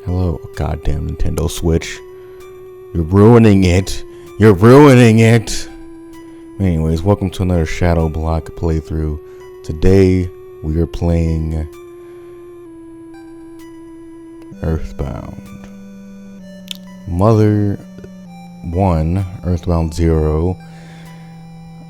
Hello, goddamn Nintendo Switch. You're ruining it. You're ruining it. Anyways, welcome to another Shadow Block playthrough. Today, we are playing EarthBound. Mother 1, EarthBound 0.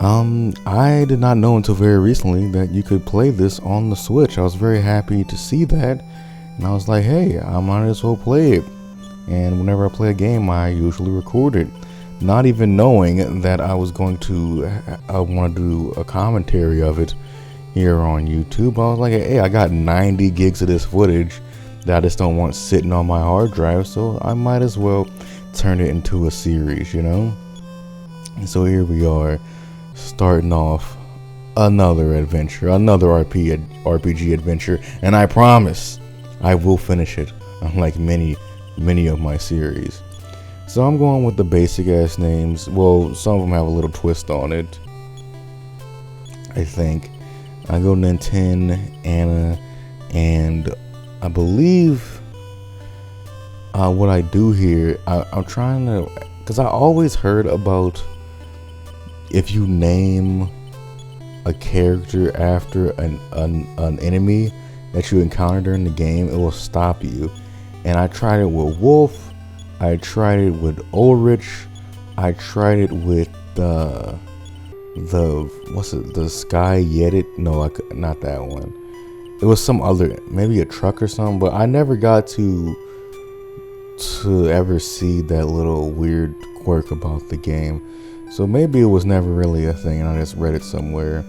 I did not know until very recently that you could play this on the Switch. I was very happy to see that. And I was like, hey, I might as well play it. And whenever I play a game, I usually record it. Not even knowing that I was going to want to do a commentary of it here on YouTube. I was like, hey, I got 90 gigs of this footage that I just don't want sitting on my hard drive. So I might as well turn it into a series, you know? And so here we are, starting off another adventure, another RPG adventure. And I promise I will finish it, unlike many of my series. So I'm going with the basic ass names. Well, some of them have a little twist on it, I think. I go Ninten, Anna, and I believe what I do here, I'm trying to, because I always heard about if you name a character after an enemy that you encounter during the game, it will stop you. And I tried it with Wolf, I tried it with Ulrich, I tried it with the Sky Yedit? No, not that one. It was some other, maybe a truck or something, but I never got to ever see that little weird quirk about the game. So maybe it was never really a thing and I just read it somewhere.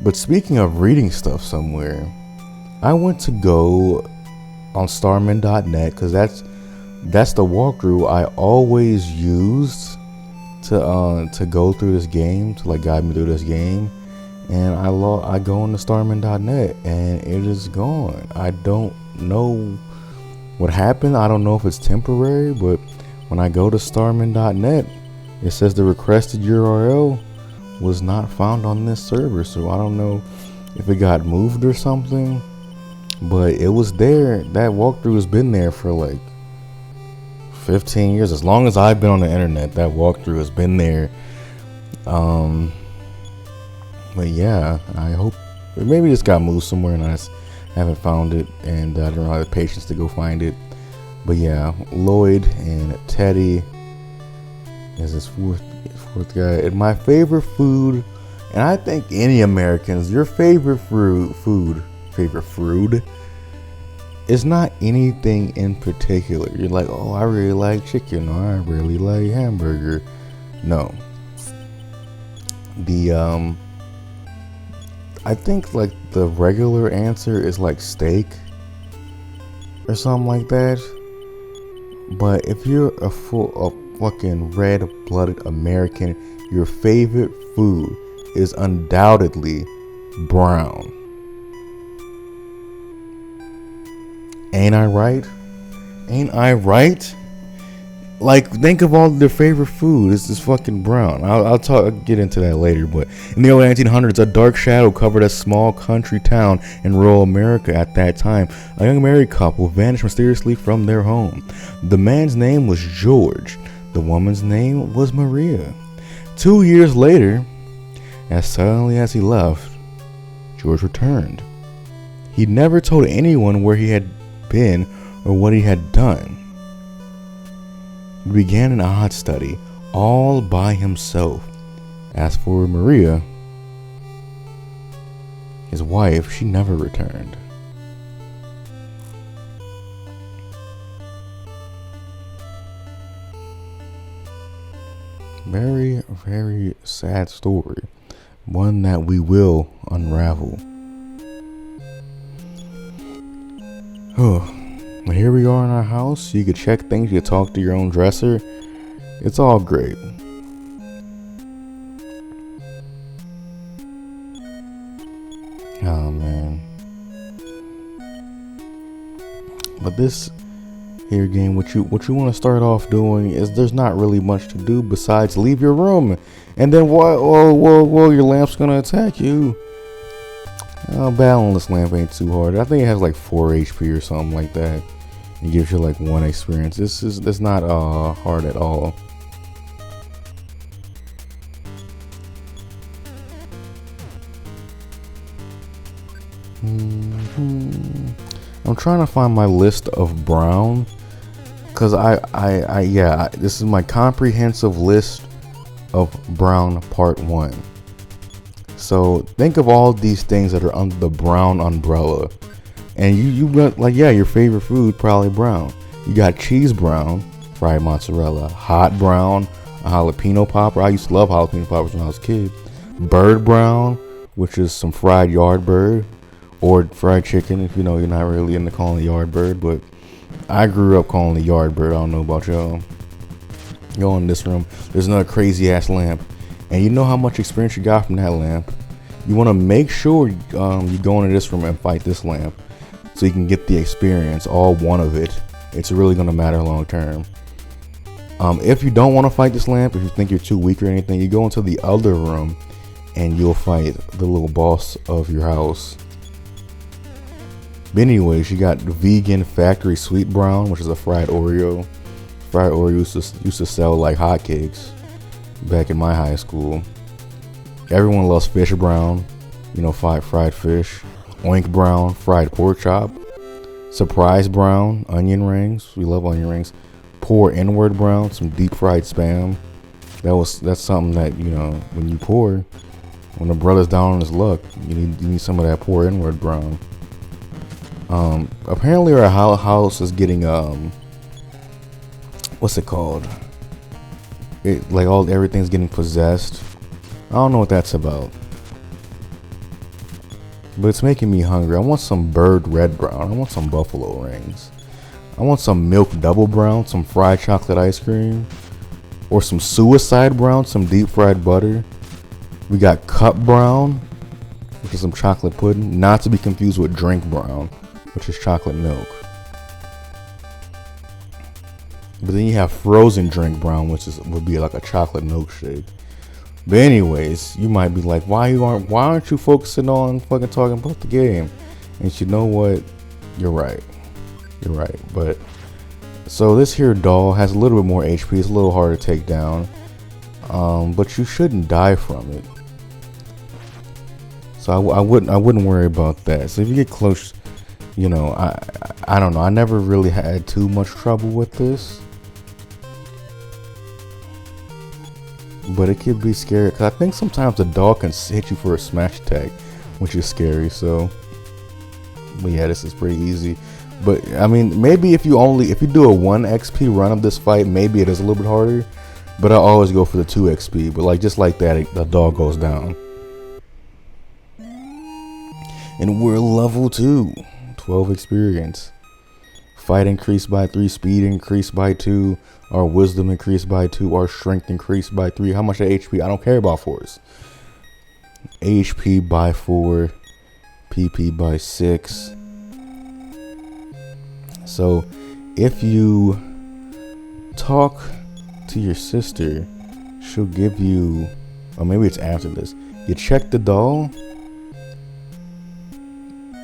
But speaking of reading stuff somewhere, I went to go on starman.net because that's the walkthrough I always used to go through this game, to like guide me through this game. And I go on to starman.net and it is gone. I don't know what happened. I don't know if it's temporary, but when I go to starman.net, it says the requested URL was not found on this server. So I don't know if it got moved or something. But it was there. That walkthrough has been there for like 15 years. As long as I've been on the internet, that walkthrough has been there. But yeah, I hope maybe it just got moved somewhere and I just haven't found it, and I don't have the patience to go find it. But yeah, Lloyd and Teddy is this fourth guy. And my favorite food, and I think any Americans, your favorite food it's not anything in particular. You're like, oh, I really like chicken, or I really like hamburger. No. I think like the regular answer is like steak or something like that. But if you're a fucking red-blooded American, your favorite food is undoubtedly brown. Ain't I right? Ain't I right? Like, think of all their favorite food. It's just fucking brown. I'll get into that later. But in the early 1900s, a dark shadow covered a small country town in rural America. At that time, a young married couple vanished mysteriously from their home. The man's name was George. The woman's name was Maria. 2 years later, as suddenly as he left, George returned. He never told anyone where he had been or what he had done. He began an odd study all by himself. As for Maria, his wife, she never returned. Very, very sad story. One that we will unravel. But here we are in our house. You can check things. You can talk to your own dresser. It's all great. Oh man. But this here game, what you want to start off doing is there's not really much to do besides leave your room, and then whoa, your lamp's gonna attack you. Battling this lamp ain't too hard. I think it has like 4 HP or something like that. It gives you like one experience. That's not hard at all. I'm trying to find my list of brown, because this is my comprehensive list of brown part 1. So think of all these things that are under the brown umbrella, and you got like, your favorite food probably brown. You got cheese brown, fried mozzarella, hot brown, a jalapeno popper. I used to love jalapeno poppers when I was a kid. Bird brown, which is some fried yard bird or fried chicken, if you're not really into calling it yard bird, but I grew up calling it yard bird. I don't know about y'all. Go in this room. There's another crazy ass lamp, and you know how much experience you got from that lamp. You want to make sure you go into this room and fight this lamp, so you can get the experience, all one of it. It's really gonna matter long term. If you don't want to fight this lamp, if you think you're too weak or anything, you go into the other room, and you'll fight the little boss of your house. But anyways, you got vegan factory sweet brown, which is a fried Oreo. Fried Oreo used to sell like hotcakes back in my high school. Everyone loves fish brown, fried fish. Oink brown, fried pork chop. Surprise brown, onion rings. We love onion rings. Pour inward brown, some deep fried spam. That's something that when you pour, when the brother's down on his luck, you need some of that pour inward brown. Apparently our house is getting what's it called? Everything's getting possessed. I don't know what that's about, but it's making me hungry. I want some bird red brown. I want some buffalo rings. I want some milk double brown, some fried chocolate ice cream, or some suicide brown, some deep fried butter. We got cup brown, which is some chocolate pudding, not to be confused with drink brown, which is chocolate milk. But then you have frozen drink brown, which would be like a chocolate milkshake. But anyways, you might be like, why aren't you focusing on fucking talking about the game? And you know what? You're right. But so this here doll has a little bit more HP. It's a little harder to take down. But you shouldn't die from it. So I wouldn't worry about that. So if you get close, I don't know. I never really had too much trouble with this. But it could be scary, because I think sometimes the dog can hit you for a smash attack, which is scary. So, but yeah, this is pretty easy. But I mean, maybe if you do a 1 XP run of this fight, maybe it is a little bit harder. But I always go for the 2 XP. But just like that, the dog goes down. And we're level 2, 12 experience. Fight increased by 3, speed increased by 2, our wisdom increased by 2, our strength increased by 3. How much HP? I don't care about fours. HP by 4, PP by 6. So if you talk to your sister, she'll give you, or maybe it's after this, you check the doll.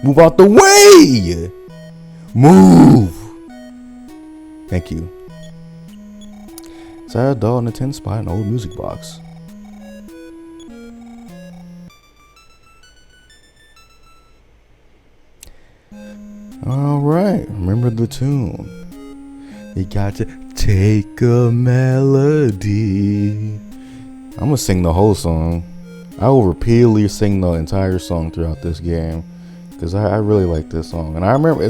Move out the way! Move! Thank you. Sad doll in a 10 spot, an old music box. Alright, remember the tune. You got to take a melody. I'm gonna sing the whole song. I will repeatedly sing the entire song throughout this game, because I really like this song. And I remember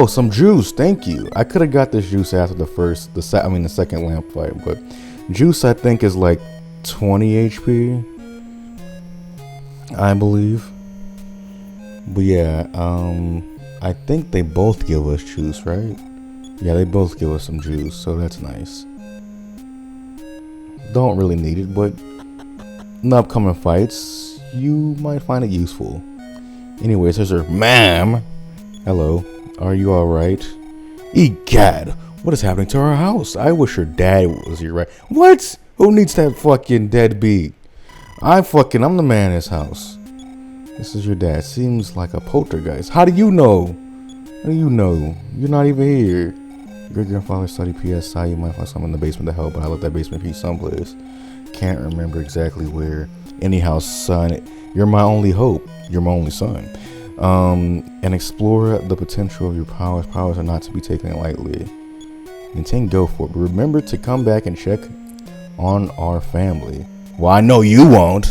some juice. Thank you. I could have got this juice after the second lamp fight, but juice I think is like 20 HP, I believe. But yeah, I think they both give us juice, right? Yeah, they both give us some juice, so that's nice. Don't really need it, but in the upcoming fights, you might find it useful. Anyways, there's her ma'am. Hello. Are you alright? Egad, what is happening to our house? I wish her dad was here, right? What? Who needs that fucking deadbeat? I'm the man in this house. This is your dad. Seems like a poltergeist. How do you know? How do you know? You're not even here. Your grandfather studied PSI. You might find something in the basement to help, but I left that basement key someplace. Can't remember exactly where. Anyhow, son, you're my only hope. You're my only son. And explore the potential of your powers. Powers are not to be taken lightly. Maintain, go for it. But remember to come back and check on our family. Well, I know you won't,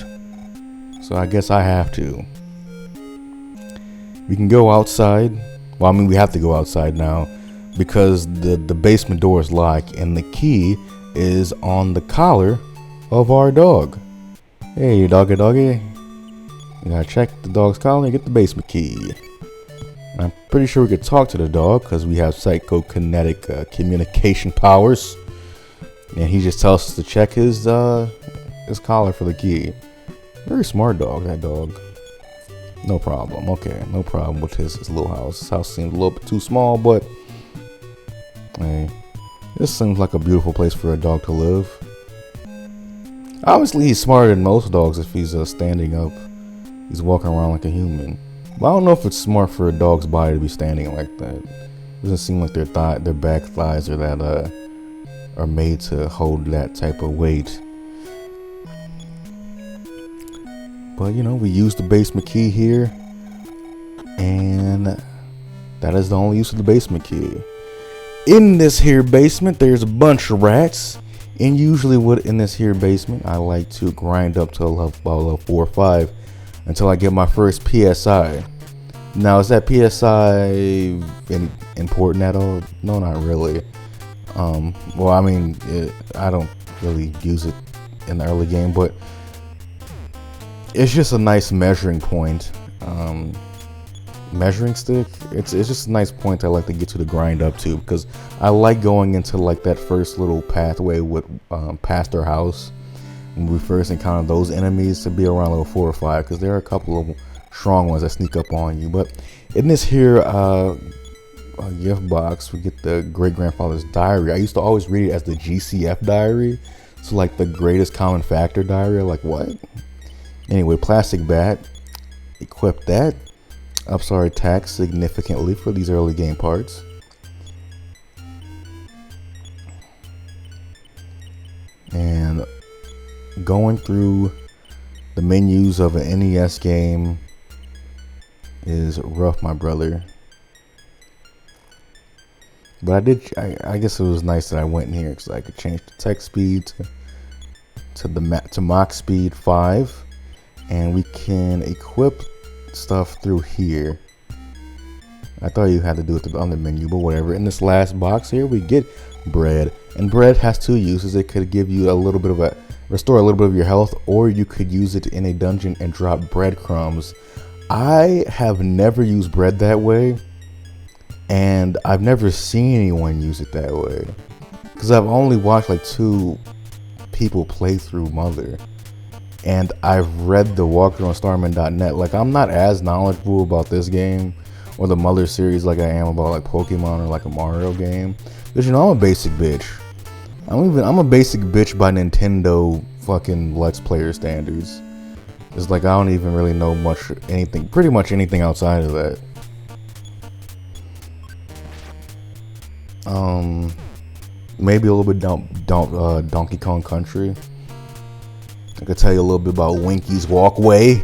so I guess I have to. We can go outside. Well, I mean, we have to go outside now because the basement door is locked and the key is on the collar of our dog. Hey, doggy. You gotta check the dog's collar and get the basement key. I'm pretty sure we could talk to the dog because we have psychokinetic communication powers. And he just tells us to check his collar for the key. Very smart dog, that dog. No problem. Okay, no problem with his little house. His house seems a little bit too small, but hey, this seems like a beautiful place for a dog to live. Obviously, he's smarter than most dogs if he's standing up. He's walking around like a human. But I don't know if it's smart for a dog's body to be standing like that. Doesn't seem like their back thighs are that are made to hold that type of weight. But you know, we use the basement key here, and that is the only use of the basement key. In this here basement, there's a bunch of rats, and usually in this here basement, I like to grind up to level 4 or 5 until I get my first PSI. Now, is that PSI important at all? No, not really. Well, I mean, I don't really use it in the early game, but it's just a nice measuring point. Measuring stick. It's just a nice point I like to get to grind up to, because I like going into like that first little pathway with past our house when we first encounter those enemies to be around level 4 or 5, because there are a couple of strong ones that sneak up on you. But in this here gift box, we get the great grandfather's diary. I used to always read it as the GCF diary, so like the greatest common factor diary. Like, what? Anyway, plastic bat, equip that. Ups our attack significantly for these early game parts. And going through the menus of an NES game is rough, my brother. But I guess it was nice that I went in here because I could change the text speed to Mach speed 5. And we can equip stuff through here. I thought you had to do it through the other menu, but whatever. In this last box here, we get bread, and bread has two uses. It could give you restore a little bit of your health, or you could use it in a dungeon and drop breadcrumbs. I have never used bread that way, and I've never seen anyone use it that way, because I've only watched like 2 people play through Mother. And I've read the walkthrough on starman.net. Like, I'm not as knowledgeable about this game or the Mother series like I am about like Pokemon or like a Mario game. Because, you know, I'm a basic bitch. I'm a basic bitch by Nintendo fucking Let's Player standards. It's like I don't even really know pretty much anything outside of that. Maybe a little bit Donkey Kong Country. I could tell you a little bit about Winky's Walkway.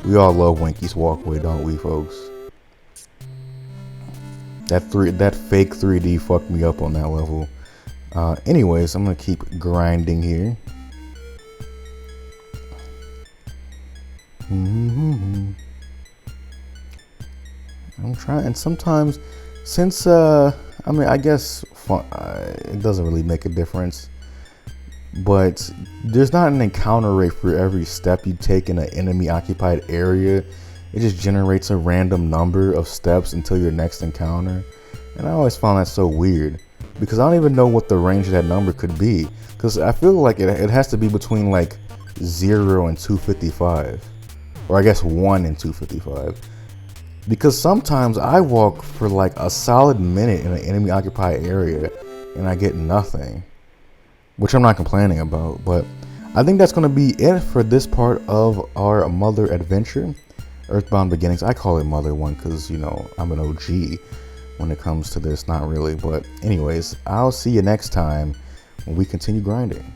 We all love Winky's Walkway, don't we, folks? That fake 3D fucked me up on that level. Anyways, I'm gonna keep grinding here. I'm trying, and sometimes, since I mean, I guess it doesn't really make a difference. But there's not an encounter rate for every step you take in an enemy occupied area. It just generates a random number of steps until your next encounter. And I always found that so weird, because I don't even know what the range of that number could be. Because I feel like it has to be between like 0 and 255. Or I guess 1 and 255. Because sometimes I walk for like a solid minute in an enemy occupied area and I get nothing. Which I'm not complaining about, but I think that's going to be it for this part of our Mother adventure. Earthbound Beginnings. I call it Mother 1 because, you know, I'm an OG when it comes to this. Not really. But anyways, I'll see you next time when we continue grinding.